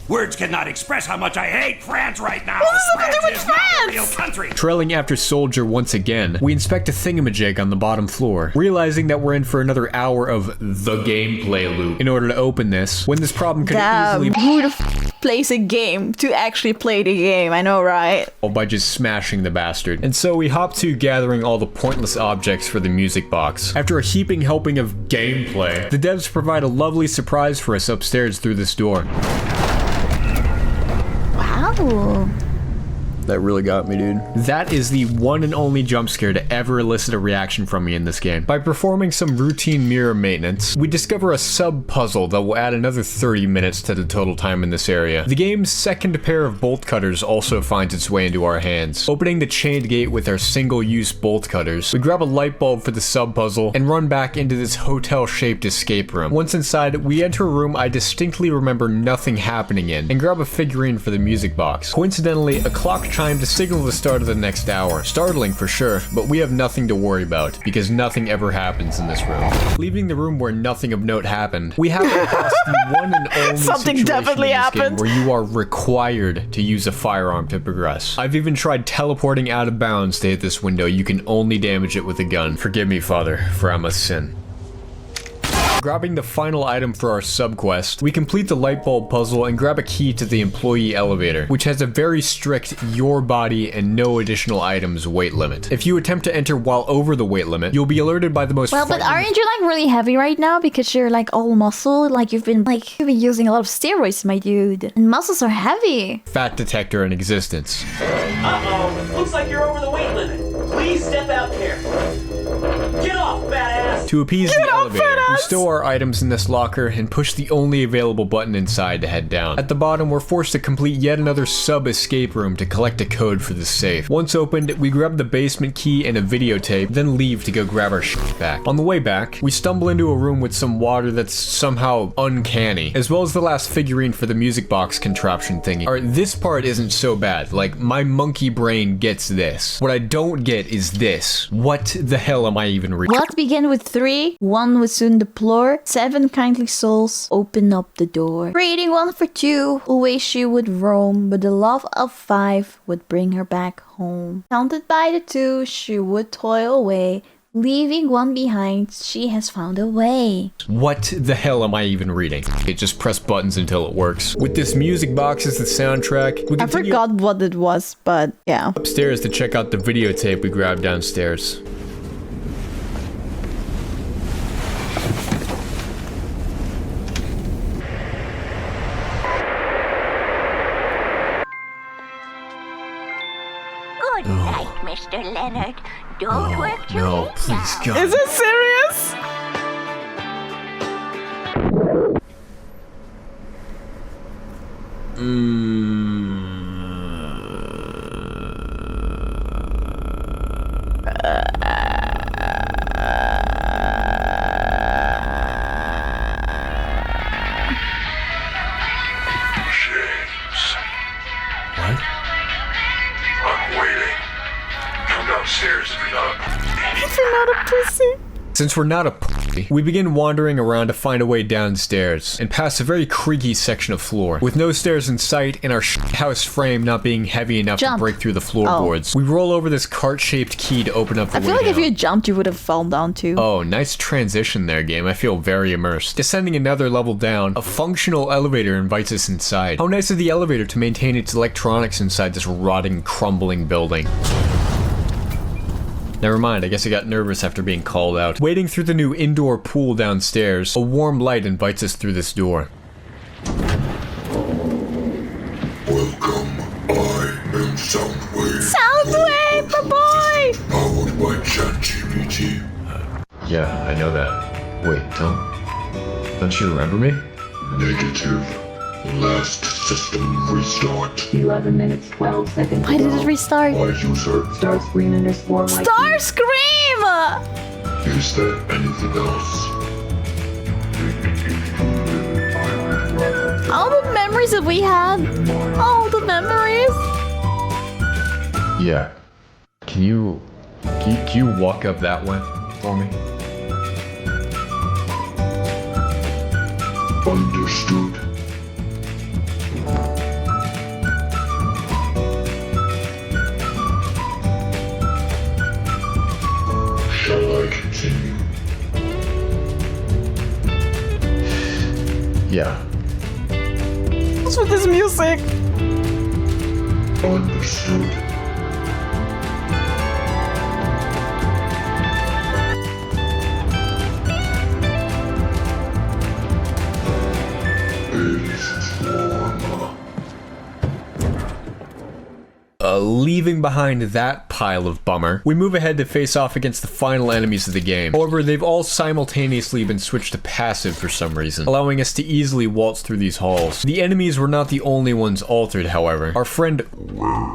Words cannot express how much I hate France right now. What does something do with France? Not a real country. Trailing after Soldier once again, we inspect a thingamajig on the bottom floor, realizing that we're in for another hour of the gameplay loop in order to open this, when this problem could easily who the f plays a game to actually play the game? I know, right? By just smashing the bastard. And so we hop to gathering all the pointless objects for the music box. After a heaping helping of gameplay, the devs provide a lovely surprise for us upstairs through this door. Wow. That really got me, dude. That is the one and only jump scare to ever elicit a reaction from me in this game. By performing some routine mirror maintenance, we discover a sub-puzzle that will add another 30 minutes to the total time in this area. The game's second pair of bolt cutters also finds its way into our hands. Opening the chained gate with our single-use bolt cutters, we grab a light bulb for the sub-puzzle and run back into this hotel-shaped escape room. Once inside, we enter a room I distinctly remember nothing happening in and grab a figurine for the music box. Coincidentally, a clock chime to signal the start of the next hour. Startling for sure, but we have nothing to worry about because nothing ever happens in this room. Leaving the room where nothing of note happened, we have the one and only something definitely happened where you are required to use a firearm to progress. I've even tried teleporting out of bounds to hit this window. You can only damage it with a gun. Forgive me, Father, for I must sin. Grabbing the final item for our subquest, we complete the light bulb puzzle and grab a key to the employee elevator, which has a very strict your body and no additional items weight limit. If you attempt to enter while over the weight limit, you'll be alerted by the most Well, but aren't you like really heavy right now because you're like all muscle? Like you've been using a lot of steroids, my dude. And muscles are heavy. Fat detector in existence. Uh-oh, looks like you're over the weight limit. Please step out carefully. Get off, badass! To appease the elevator, we stow our items in this locker and push the only available button inside to head down. At the bottom, we're forced to complete yet another sub-escape room to collect a code for the safe. Once opened, we grab the basement key and a videotape, then leave to go grab our shit back. On the way back, we stumble into a room with some water that's somehow uncanny, as well as the last figurine for the music box contraption thingy. Alright, this part isn't so bad. Like, my monkey brain gets this. What I don't get is this. What the hell am I even reading? What began with 3, 1 will soon deplore, 7 kindly souls open up the door. Rating 1 for 2, away she would roam, but the love of 5 would bring her back home. Counted by the 2, she would toil away, leaving 1 behind, she has found a way. What the hell am I even reading? Okay, just press buttons until it works. With this music box as the soundtrack, we I forgot what it was, but yeah. Upstairs to check out the videotape we grabbed downstairs. Good night, Mr. Leonard. Don't work too No, late please, now. God. Is it serious? What? I'm waiting. Come downstairs if you're not a If you're not a pussy. Since we're not a pussy, we begin wandering around to find a way downstairs and pass a very creaky section of floor. With no stairs in sight and our house frame not being heavy enough to break through the floorboards, we roll over this cart-shaped key to open up the way I feel like if down. you jumped, you would have fallen down too. Oh, nice transition there, game. I feel very immersed. Descending another level down, a functional elevator invites us inside. How nice of the elevator to maintain its electronics inside this rotting, crumbling building. Never mind, I guess I got nervous after being called out. Wading through the new indoor pool downstairs, a warm light invites us through this door. Welcome, I am Soundwave. Soundwave, the boy! Powered by ChatGPT. Yeah, I know that. Wait, don't you remember me? Negative. Last system restart. 11 minutes, 12 seconds. Why did it restart? My user. Starscream _ Starscream! Is there anything else? All the memories that we had. All the memories. Yeah. Can you walk up that way for me? Understood. Shall I continue? Yeah. What's with this music? Understood. Leaving behind that pile of bummer, we move ahead to face off against the final enemies of the game. However, they've all simultaneously been switched to passive for some reason, allowing us to easily waltz through these halls. The enemies were not the only ones altered, however. Our friend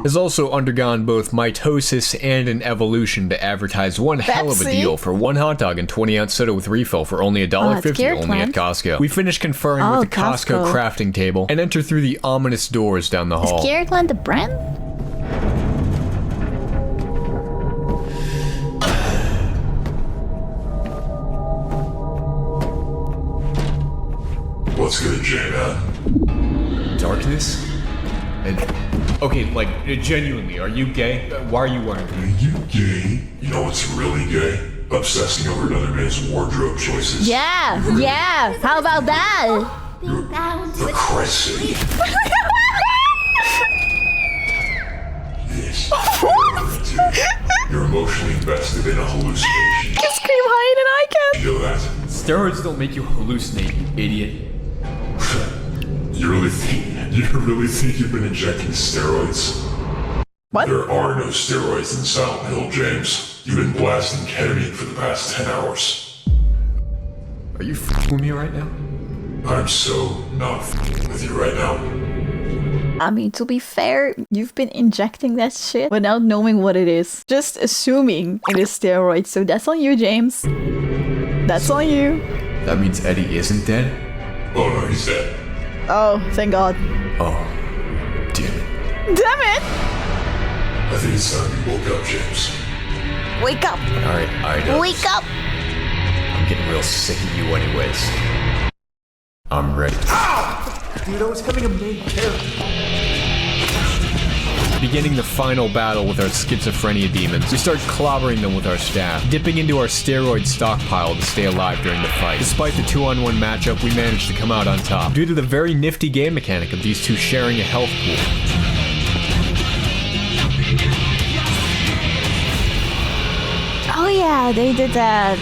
has also undergone both mitosis and an evolution to advertise one hell of a deal for 1 hot dog and 20-ounce soda with refill for only $1.50 only at Costco. We finish conferring with the Costco crafting table and enter through the ominous doors down the hall. Is Carrotland the brand? What's good, J-Man? Darkness? Okay, like, genuinely, are you gay? Why are you wearing Are you gay? You know what's really gay? Obsessing over another man's wardrobe choices. Yeah, yeah. How about that? For Christ's sake. Yes. You're emotionally invested in a hallucination. You scream higher than I can. You know that? Steroids don't make you hallucinate, you idiot. You really think you've been injecting steroids? What? There are no steroids in Silent Hill, James. You've been blasting ketamine for the past 10 hours. Are you f***ing with me right now? I'm so not f***ing with you right now. I mean, to be fair, you've been injecting that shit without knowing what it is. Just assuming it is steroids, so that's on you, James. That's on you. That means Eddie isn't dead? Oh no, he's dead. Oh, thank God. Oh, damn it. Damn it! I think it's time you woke up, James. Wake up! Alright, Ida. Wake up! I'm getting real sick of you anyways. I'm ready. Dude, I was having a main character. Beginning the final battle with our schizophrenia demons, we start clobbering them with our staff, dipping into our steroid stockpile to stay alive during the fight. Despite the 2-on-1 matchup, we managed to come out on top, due to the very nifty game mechanic of these two sharing a health pool. Oh yeah, they did that.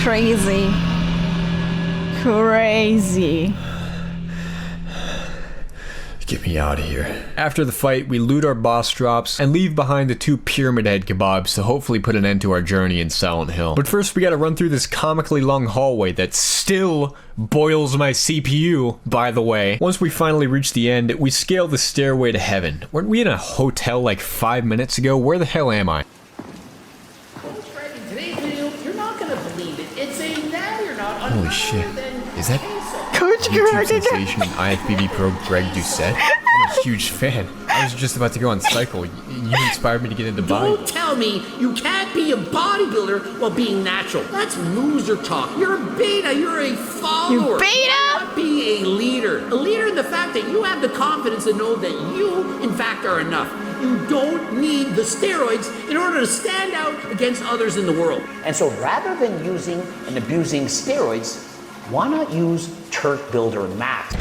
Crazy. Crazy. Get me out of here. After the fight, we loot our boss drops and leave behind the 2 pyramid head kebabs to hopefully put an end to our journey in Silent Hill. But first, we gotta run through this comically long hallway that still boils my CPU, by the way. Once we finally reach the end, we scale the stairway to heaven. Weren't we in a hotel like 5 minutes ago? Where the hell am I? In today's video, you're not gonna believe it. It's a now you're not. Holy shit. Is that Coach YouTube sensation and IFBB pro Greg Doucette? I'm a huge fan. I was just about to go on cycle. You inspired me to get into body. Don't tell me you can't be a bodybuilder while being natural. That's loser talk. You're a beta. You're a follower. You beta? Not be a leader. A leader in the fact that you have the confidence to know that you, in fact, are enough. You don't need the steroids in order to stand out against others in the world. And so rather than using and abusing steroids, why not use Turk Builder Max?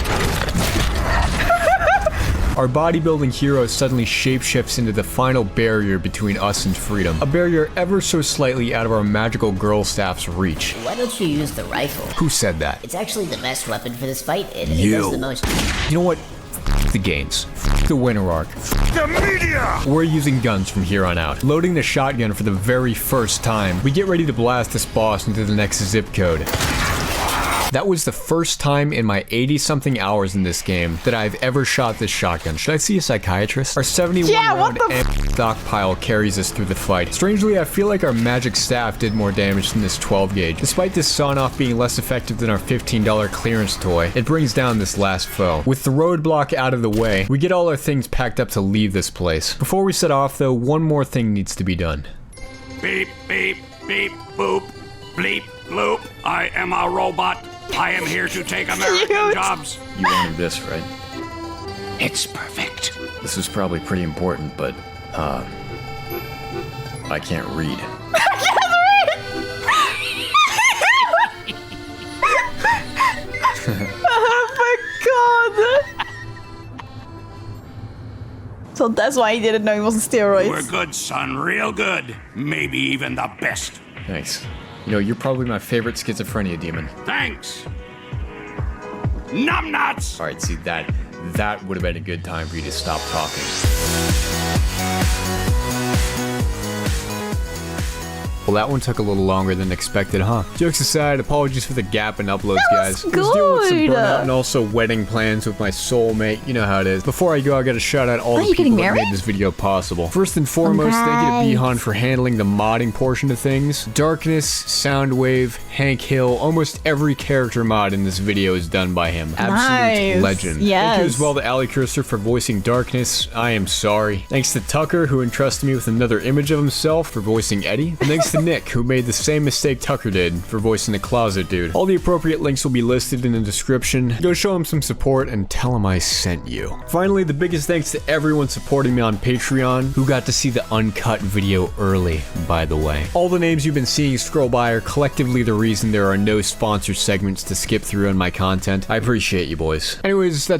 Our bodybuilding hero suddenly shapeshifts into the final barrier between us and freedom. A barrier ever so slightly out of our magical girl staff's reach. Why don't you use the rifle? Who said that? It's actually the best weapon for this fight. It You. does the most. You know what? F the games. F the winter arc. F the media! We're using guns from here on out. Loading the shotgun for the very first time, we get ready to blast this boss into the next zip code. That was the first time in my 80-something hours in this game that I've ever shot this shotgun. Should I see a psychiatrist? Our 71-round stockpile carries us through the fight. Strangely, I feel like our magic staff did more damage than this 12-gauge. Despite this sawn-off being less effective than our $15 clearance toy, it brings down this last foe. With the roadblock out of the way, we get all our things packed up to leave this place. Before we set off, though, one more thing needs to be done. Beep, beep, beep, boop, bleep, bloop. I am a robot. I am here to take American jobs. You wanted this, right? It's perfect. This is probably pretty important, but, I can't read. Oh my God! So that's why he didn't know he was on steroids. We're good, son. Real good. Maybe even the best. Thanks. You know, you're probably my favorite schizophrenia demon. Thanks. Numbnuts! Alright, see, that would have been a good time for you to stop talking. Well, that one took a little longer than expected, huh? Jokes aside, apologies for the gap in uploads, guys. I was dealing with some burnout and also wedding plans with my soulmate. You know how it is. Before I go, I gotta shout out all the people that made this video possible. First and foremost, thank you to Bihan for handling the modding portion of things. Darkness, Soundwave, Hank Hill, almost every character mod in this video is done by him. Absolute legend. Thank you as well to Ali Cursor for voicing Darkness. I am sorry. Thanks to Tucker, who entrusted me with another image of himself for voicing Eddie. And thanks to Nick, who made the same mistake Tucker did for voicing the Closet Dude. All the appropriate links will be listed in the description. Go show him some support and tell him I sent you. Finally, the biggest thanks to everyone supporting me on Patreon, who got to see the uncut video early, by the way. All the names you've been seeing scroll by are collectively the reason there are no sponsored segments to skip through on my content. I appreciate you, boys. Anyways, that's it.